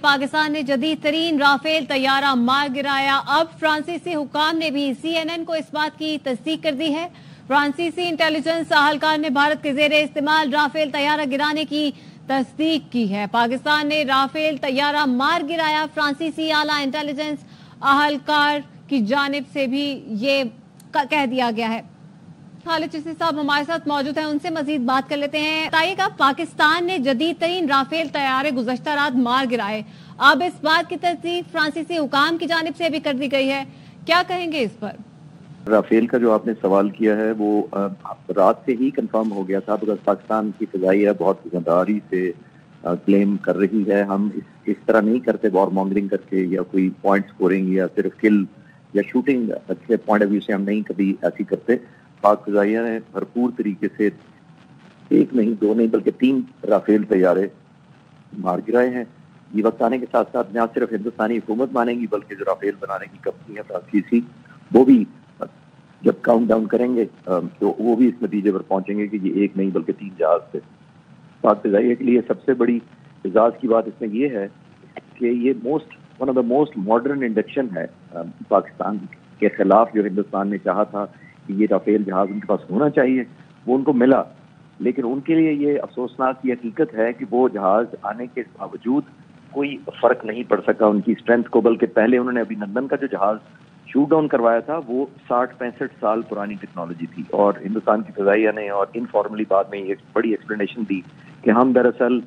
पाकिस्तान ने जदीद तरीन राफेल तैयारा मार गिराया। अब फ्रांसीसी हुकाम ने भी CNN को इस बात की तस्दीक कर दी है। फ्रांसीसी इंटेलिजेंस अहलकार ने भारत के जेर इस्तेमाल राफेल तैयारा गिराने की तस्दीक की है। पाकिस्तान ने राफेल तैयारा मार गिराया। फ्रांसीसी आला इंटेलिजेंस अहलकार की जानिब से भी ये कह दिया गया है। खालिद चिश्ती साहब हमारे साथ मौजूद हैं, उनसे मजीद बात कर लेते हैं। बताइएगा, पाकिस्तान ने जदीद तरीन राफेल तैयारे गुज़श्ता रात मार गिराए। अब इस बात की तस्दीक फ्रांसीसी हुकाम की जानिब से भी कर दी गई है, क्या कहेंगे इस पर? राफेल का जो आपने सवाल किया है वो रात से ही कंफर्म हो गया था, बिकॉज पाकिस्तान की फ़िज़ाइया बहुत ज़िम्मेदारी से क्लेम कर रही है। हम इस तरह नहीं करते वॉर मॉन्गरिंग करके या कोई पॉइंट स्कोरिंग या सिर्फ किल या शूटिंग के पॉइंट ऑफ व्यू से हम नहीं कभी ऐसी करते। पाक फ़िज़ाइया ने भरपूर तरीके से एक नहीं, दो नहीं, बल्कि 3 राफेल तैयारे मार गिराए हैं। ये वक्त आने के साथ साथ न सिर्फ हिंदुस्तानी हुकूमत मानेगी, बल्कि जो राफेल बनाने की कंपनी है फ्रांसीसी, वो भी जब काउंट डाउन करेंगे तो वो भी इस नतीजे पर पहुंचेंगे कि ये एक नहीं बल्कि 3 जहाज थे। पाक फ़िज़ाइया के लिए सबसे बड़ी एजाज की बात इसमें यह है कि ये one of the most modern induction है पाकिस्तान के खिलाफ। जो हिंदुस्तान ने चाहा था कि ये राफेल जहाज उनके पास होना चाहिए, वो उनको मिला, लेकिन उनके लिए ये अफसोसनाक की हकीकत है कि वो जहाज आने के बावजूद कोई फर्क नहीं पड़ सका उनकी स्ट्रेंथ को। बल्कि पहले उन्होंने अभिनंदन का जो जहाज शूट डाउन करवाया था वो 60-65 साल पुरानी टेक्नोलॉजी थी, और हिंदुस्तान की फ़िज़ाइया ने और इनफॉर्मली बाद में एक बड़ी एक्सप्लेनेशन दी कि हम दरअसल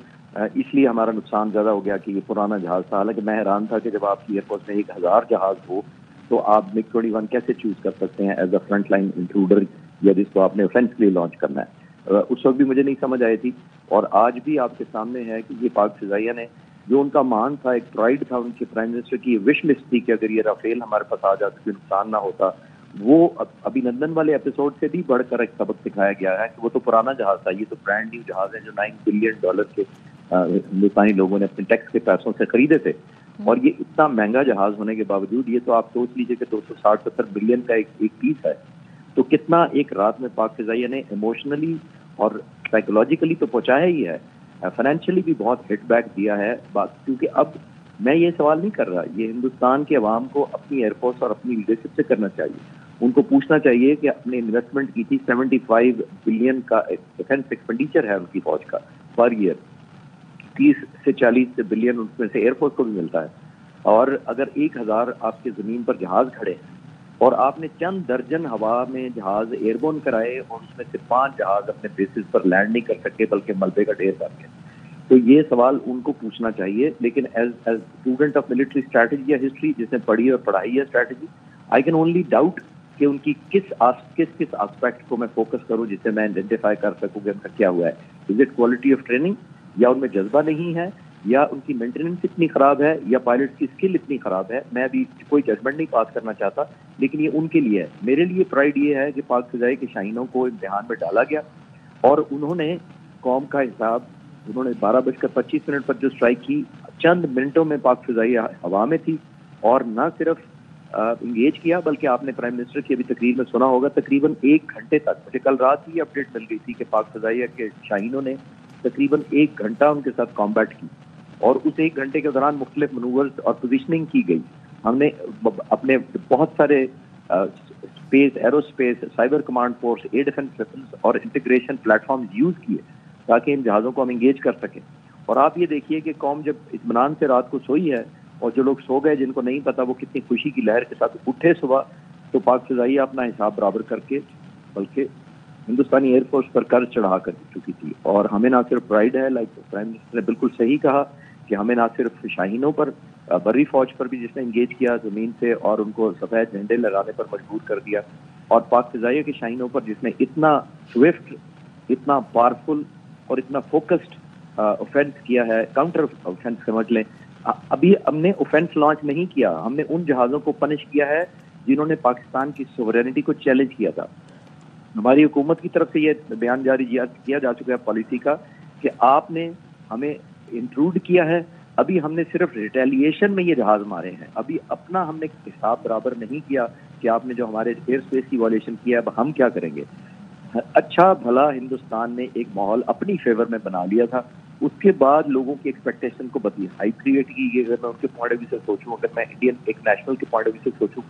इसलिए हमारा नुकसान ज़्यादा हो गया कि ये पुराना जहाज था। हालांकि मैं हैरान था कि जब आपकी एयरफोर्स में 1000 जहाज हो तो आप MiG-21 कैसे चूज कर सकते हैं as a front line intruder, या जिसको आपने ऑफेंस के लिए लॉन्च करना है। उस वक्त भी मुझे नहीं समझ आई थी, और आज भी आपके सामने है कि ये पाक फ़िज़ाइया ने जो उनका मान था, एक प्राइड था उनके प्राइम मिनिस्टर की, विश लिस्ट थी कि अगर ये राफेल हमारे पास आ जाता तो नुकसान ना होता। वो अभिनंदन वाले एपिसोड से भी बढ़कर एक सबक सिखाया गया है कि वो तो पुराना जहाज था, ये तो ब्रांड न्यू जहाज है जो $9 बिलियन के हिंदुस्तानी लोगों ने अपने टैक्स के पैसों से खरीदे थे। और ये इतना महंगा जहाज होने के बावजूद, ये तो आप सोच लीजिए कि 260-70 बिलियन का एक पीस है। तो कितना एक रात में पाक फ़िज़ाइया ने इमोशनली और साइकोलॉजिकली तो पहुंचाया ही है, फाइनेंशियली भी बहुत हिट बैक दिया है बात। क्योंकि अब मैं ये सवाल नहीं कर रहा, ये हिंदुस्तान के अवाम को अपनी एयरफोर्स और अपनी लीडरशिप से करना चाहिए। उनको पूछना चाहिए कि अपने इन्वेस्टमेंट की थी 75 बिलियन का डिफेंस एक्सपेंडिचर है उनकी फौज का पर ईयर, 30 से 40 बिलियन उसमें से एयरफोर्स को भी मिलता है। और अगर 1000 आपके ज़मीन पर जहाज खड़े हैं और आपने चंद दर्जन हवा में जहाज एयरबोर्न कराए और उसमें से 5 जहाज अपने बेसिस पर लैंड नहीं कर सके बल्कि मलबे का ढेर कर गए, तो ये सवाल उनको पूछना चाहिए। लेकिन as student of military strategy या हिस्ट्री, जिसने पढ़ी और पढ़ाई है strategy, I can only doubt कि उनकी किस एस्पेक्ट को मैं फोकस करूं जिससे मैं आइडेंटिफाई कर सकूं कि उनका क्या हुआ है। Is it quality of training, या उनमें जज्बा नहीं है, या उनकी मेंटेनेंस इतनी खराब है, या पायलट की स्किल इतनी खराब है? मैं अभी कोई जजमेंट नहीं पास करना चाहता, लेकिन ये उनके लिए है। मेरे लिए प्राइड ये है कि पाक फ़िज़ाइया के शाहीनों को इम्तिहान में डाला गया और उन्होंने कौम का हिसाब, उन्होंने 12:25 पर जो स्ट्राइक की, चंद मिनटों में पाक फ़िज़ाइया हवा में थी, और न सिर्फ इंगेज किया बल्कि आपने प्राइम मिनिस्टर की अभी तकरीर में सुना होगा, तकरीबन 1 घंटे तक, मुझे कल रात ही अपडेट मिल गई थी कि पाक फ़िज़ाइया के शाहीनों ने तकरीबन 1 घंटा उनके साथ कॉम्बैट की, और उस 1 घंटे के दौरान मुख्तलिफ मनूवर्स और पोजिशनिंग की गई। हमने अपने बहुत सारे space, aerospace, cyber command force, air defence weapons और इंटीग्रेशन प्लेटफॉर्म यूज किए ताकि इन जहाज़ों को हम इंगेज कर सकें। और आप ये देखिए कि कौम जब इत्मीनान से रात को सोई है, और जो लोग सो गए जिनको नहीं पता वो कितनी खुशी की लहर के साथ उठे सुबह, तो पाक फ़िज़ाइया अपना हिसाब बराबर करके बल्कि हिंदुस्तानी एयरफोर्स पर कर्ज चढ़ा कर चुकी थी। और हमें ना सिर्फ प्राइड है, लाइक प्राइम मिनिस्टर ने बिल्कुल सही कहा कि हमें ना सिर्फ शाहीनों पर, बर्री फौज पर भी जिसने इंगेज किया ज़मीन से और उनको सफ़ेद झंडे लगाने पर मजबूर कर दिया, और पाक फ़िज़ाइया के शाहीनों पर जिसने इतना स्विफ्ट, इतना पावरफुल और इतना फोकस्ड ऑफेंस किया है, काउंटर ऑफेंस समझ लें। अभी हमने ऑफेंस लॉन्च नहीं किया, हमने उन जहाज़ों को पनिश किया है जिन्होंने पाकिस्तान की सोवरेनिटी को चैलेंज किया था। हमारी हुकूमत की तरफ से ये बयान जारी किया जा चुका है पॉलिसी का कि आपने हमें इंट्रूड किया है, अभी हमने सिर्फ रिटेलिएशन में ये जहाज मारे हैं, अभी अपना हमने हिसाब बराबर नहीं किया कि आपने जो हमारे एयर स्पेस की वॉल्यूशन किया है अब हम क्या करेंगे। अच्छा भला हिंदुस्तान ने एक माहौल अपनी फेवर में बना लिया था, اس کے بعد لوگوں کی ایکسپیکٹیشن کو بدلی، ہائی کریٹ کی. یہ اگر میں ان کے پوائنٹ آف ویو سے سوچوں، اگر میں انڈین ایک نیشنل کے پوائنٹ آف ویو سے سوچوں،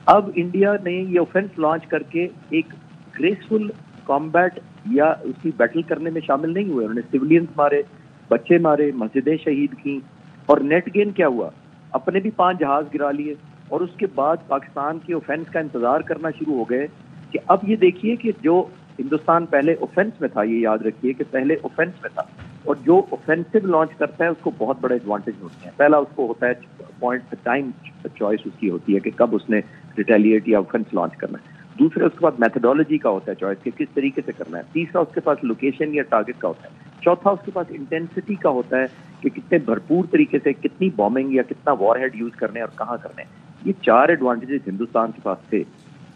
اب انڈیا نے یہ اوفینس لانچ کر کے ایک گریسفل کامبیٹ یا اس کی بیٹل کرنے میں شامل نہیں ہوئے. انہوں نے سویلینز مارے، بچے مارے، مسجدیں شہید کی، اور نیٹ گین کیا ہوا؟ اپنے بھی 5 جہاز گرا لیے، اور اس کے بعد پاکستان کے اوفینس کا انتظار کرنا شروع ہو گئے. کہ اب یہ دیکھیے کہ جو ہندوستان پہلے اوفینس میں تھا، یہ یاد رکھیے کہ پہلے اوفینس میں تھا، اور جو اوفینسو لانچ کرتا ہے اس کو بہت بڑے ایڈوانٹیج ہوتے ہیں. پہلا اس کو ہوتا ہے پوائنٹ ٹائم چوائس اس کی ہوتی ہے کہ کب اس نے ریٹیلیٹ یا اوفینس لانچ کرنا ہے. دوسرا اس کے بعد میتھڈولوجی کا ہوتا ہے چوائس کہ کس طریقے سے کرنا ہے. تیسرا اس کے پاس لوکیشن یا ٹارگٹ کا ہوتا ہے. چوتھا اس کے پاس انٹینسٹی کا ہوتا ہے کہ کتنے بھرپور طریقے سے کتنی بامبنگ یا کتنا وار ہیڈ یوز کرنے اور کہاں کرنے. یہ 4 ایڈوانٹیجز ہندوستان کے پاس تھے.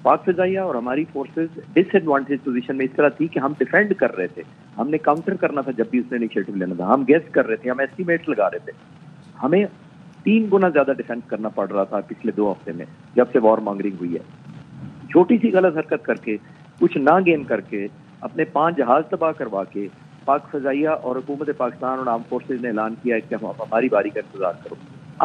پاک فضائیہ اور ہماری فورسز ڈس ایڈوانٹیج پوزیشن میں اس طرح تھی کہ ہم ڈیفینڈ کر رہے تھے، ہم نے کاؤنٹر کرنا تھا جب بھی اس نے انیشیٹو لینا تھا، ہم گیس کر رہے تھے، ہم ایسٹیمیٹ لگا رہے تھے. ہمیں 3 گنا زیادہ ڈیفینس کرنا پڑ رہا تھا پچھلے 2 ہفتے میں جب سے وار مانگرنگ ہوئی ہے. چھوٹی سی غلط حرکت کر کے، کچھ نہ گین کر کے، اپنے 5 جہاز تباہ کروا کے پاک فضائیہ اور حکومت پاکستان اور آرم فورسز نے اعلان کیا ہے کہ ہماری باری کا انتظار کرو.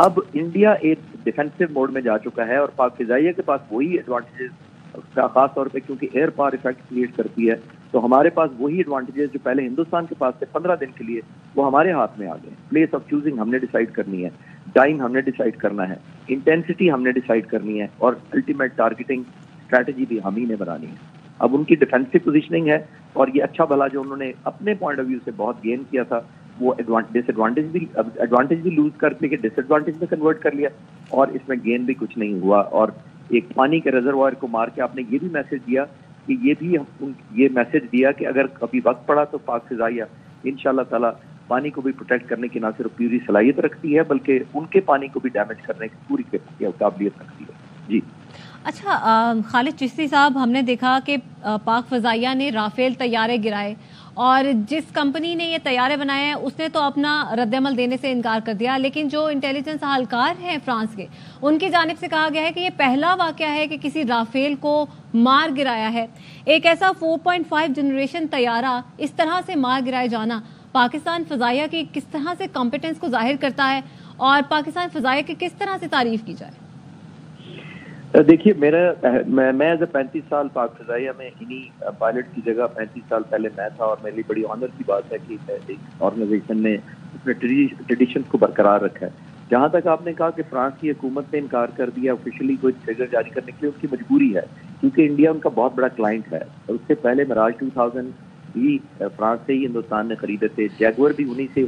اب انڈیا ایک ڈیفینسو موڈ میں جا چکا ہے، اور پاک فضائیہ کے پاس وہی ایڈوانٹیجز کا خاص طور پہ کیونکہ ایئر پاور ایفیکٹ کریٹ کرتی ہے، تو ہمارے پاس وہی ایڈوانٹیجز جو پہلے ہندوستان کے پاس تھے 15 دن کے لیے، وہ ہمارے ہاتھ میں آ گئے. پلیس آف چوزنگ ہم نے ڈیسائیڈ کرنی ہے، ٹائم ہم نے ڈیسائیڈ کرنا ہے، انٹینسٹی ہم نے ڈیسائیڈ کرنی ہے، اور الٹیمیٹ ٹارگیٹنگ اسٹریٹجی بھی ہم ہی نے بنانی ہے. اب ان کی ڈیفینسو پوزیشننگ ہے، اور یہ اچھا بھلا جو انہوں نے اپنے پوائنٹ آف ویو سے بہت گین کیا تھا، وہ ایڈوانٹیج بھی لوز کر کے ڈس ایڈوانٹیج میں کنورٹ کر لیا، اور اس میں گین بھی کچھ نہیں ہوا. اور ایک پانی کے ریزروائر کو مار کے آپ نے یہ بھی میسج دیا کہ یہ میسج دیا کہ اگر کبھی وقت پڑا تو پاک فضائیہ انشاءاللہ تعالی پانی کو بھی پروٹیکٹ کرنے کی نہ صرف پوری صلاحیت رکھتی ہے بلکہ ان کے پانی کو بھی ڈیمیج کرنے کی پوری قابلیت رکھتی ہے. جی اچھا خالد چشتی صاحب، ہم نے دیکھا کہ پاک فضائیہ نے رافیل طیارے گرائے، اور جس کمپنی نے یہ طیارے بنائے ہیں اس نے تو اپنا رد عمل دینے سے انکار کر دیا، لیکن جو انٹیلیجنس اہلکار ہیں فرانس کے، ان کی جانب سے کہا گیا ہے کہ یہ پہلا واقعہ ہے کہ کسی رافیل کو مار گرایا ہے. ایک ایسا 4.5 جنریشن طیارہ اس طرح سے مار گرائے جانا پاکستان فضائیہ کی کس طرح سے کمپیٹنس کو ظاہر کرتا ہے، اور پاکستان فضائیہ کی کس طرح سے تعریف کی جائے؟ دیکھیے، میں ایز اے 35 سال پاک فضائیہ میں انہی پائلٹ کی جگہ 35 سال پہلے میں تھا، اور میرے لیے بڑی آنر کی بات ہے کہ ایک آرگنائزیشن نے اپنے ٹریڈیشنز کو برقرار رکھا ہے. جہاں تک آپ نے کہا کہ فرانس کی حکومت نے انکار کر دیا آفیشلی کوئی فگر جاری کرنے کے لیے، اس کی مجبوری ہے کیونکہ انڈیا ان کا بہت بڑا کلائنٹ ہے. اور اس سے پہلے مراج 2000 بھی فرانس سے ہی ہندوستان نے خریدے تھے، جیگور بھی انہی سے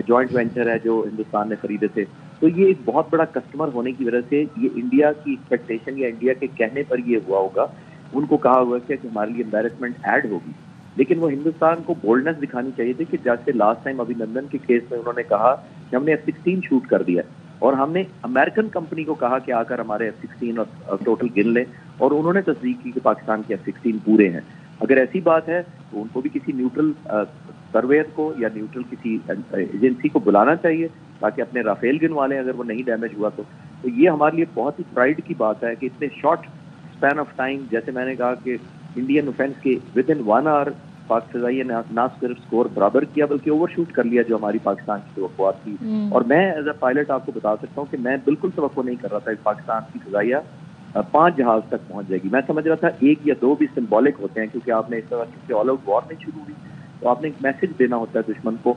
جوائنٹ وینچر ہے جو ہندوستان نے خریدے تھے. تو یہ ایک بہت بڑا کسٹمر ہونے کی وجہ سے یہ انڈیا کی ایکسپیکٹیشن یا انڈیا کے کہنے پر یہ ہوا ہوگا، ان کو کہا ہوا کہ ہمارے لیے امبیرسمنٹ ایڈ ہوگی. لیکن وہ ہندوستان کو بولڈنس دکھانی چاہیے تھی کہ جیسے لاسٹ ٹائم ابھی لندن کے کیس میں انہوں نے کہا کہ ہم نے F-16 شوٹ کر دیا، اور ہم نے امریکن کمپنی کو کہا کہ آ کر ہمارے F-16 اور ٹوٹل گن لیں، اور انہوں نے تصدیق کی کہ پاکستان کے F-16 پورے ہیں. اگر ایسی بات ہے تو ان کو بھی کسی نیوٹرل سرویئر کو یا نیوٹرل کسی ایجنسی کو بلانا چاہیے تاکہ اپنے رافیل گنوا لیں اگر وہ نہیں ڈیمیج ہوا. تو یہ ہمارے لیے بہت ہی پرائڈ کی بات ہے کہ اتنے شارٹ اسپین آف ٹائم، جیسے میں نے کہا کہ انڈین اوفینس کے ود ان 1 آور پاک فضائیہ نے نہ صرف اسکور برابر کیا بلکہ اوور شوٹ کر لیا جو ہماری پاکستان کی توقعات تھی. اور میں ایز اے پائلٹ آپ کو بتا سکتا ہوں کہ میں بالکل توقع نہیں کر رہا تھا کہ پاکستان کی فضائیہ 5 جہاز تک پہنچ جائے گی. میں سمجھ رہا تھا 1 یا 2 بھی سمبولک ہوتے ہیں، کیونکہ آپ نے اس طرح سے آل آؤٹ وار نہیں شروع ہوئی تو آپ نے ایک میسج دینا ہوتا ہے دشمن کو